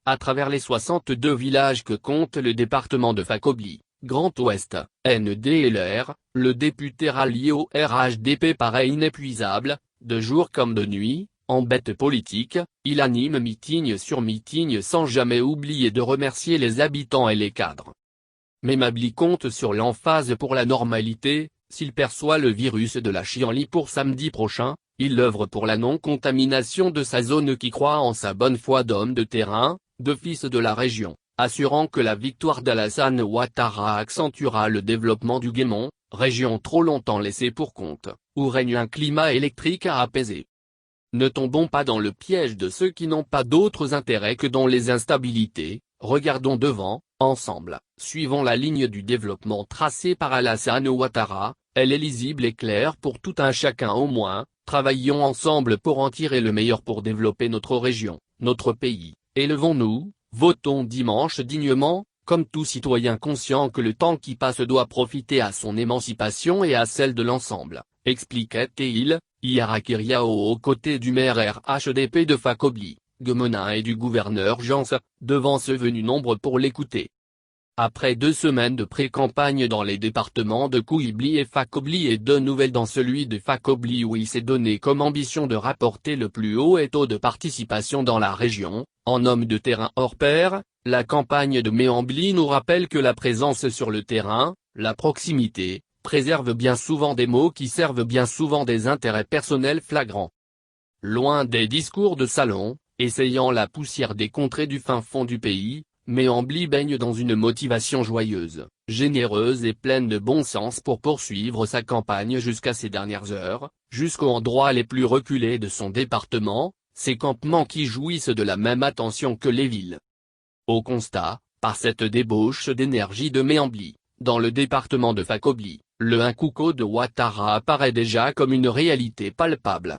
à travers les 62 villages que compte le département de Fakobli, Grand Ouest, NDLR, le député rallié au RHDP paraît inépuisable, de jour comme de nuit, en bête politique, il anime meeting sur meeting sans jamais oublier de remercier les habitants et les cadres. Memabli compte sur l'emphase pour la normalité, s'il perçoit le virus de la chienlit pour samedi prochain, il œuvre pour la non-contamination de sa zone qui croit en sa bonne foi d'homme de terrain, de fils de la région, assurant que la victoire d'Alassane Ouattara accentuera le développement du Guémon, région trop longtemps laissée pour compte, où règne un climat électrique à apaiser. Ne tombons pas dans le piège de ceux qui n'ont pas d'autres intérêts que dans les instabilités, regardons devant, ensemble, suivons la ligne du développement tracée par Alassane Ouattara, elle est lisible et claire pour tout un chacun au moins, travaillons ensemble pour en tirer le meilleur pour développer notre région, notre pays, élevons-nous, votons dimanche dignement, comme tout citoyen conscient que le temps qui passe doit profiter à son émancipation et à celle de l'ensemble, expliquait-il, hier à Kiriao aux côtés du maire RHDP de Fakobli, Guemenin et du gouverneur Jans, devant ce venu nombre pour l'écouter. Après 2 semaines de pré-campagne dans les départements de Kouibli et Fakobli et 2 nouvelles dans celui de Fakobli où il s'est donné comme ambition de rapporter le plus haut taux de participation dans la région, en homme de terrain hors pair, la campagne de Memabli nous rappelle que la présence sur le terrain, la proximité, préserve bien souvent des mots qui servent bien souvent des intérêts personnels flagrants. Loin des discours de salon, essayant la poussière des contrées du fin fond du pays, Memabli baigne dans une motivation joyeuse, généreuse et pleine de bon sens pour poursuivre sa campagne jusqu'à ces dernières heures, jusqu'aux endroits les plus reculés de son département, ces campements qui jouissent de la même attention que les villes. Au constat, par cette débauche d'énergie de Memabli, dans le département de Fakobli, le Nkouko de Ouattara apparaît déjà comme une réalité palpable.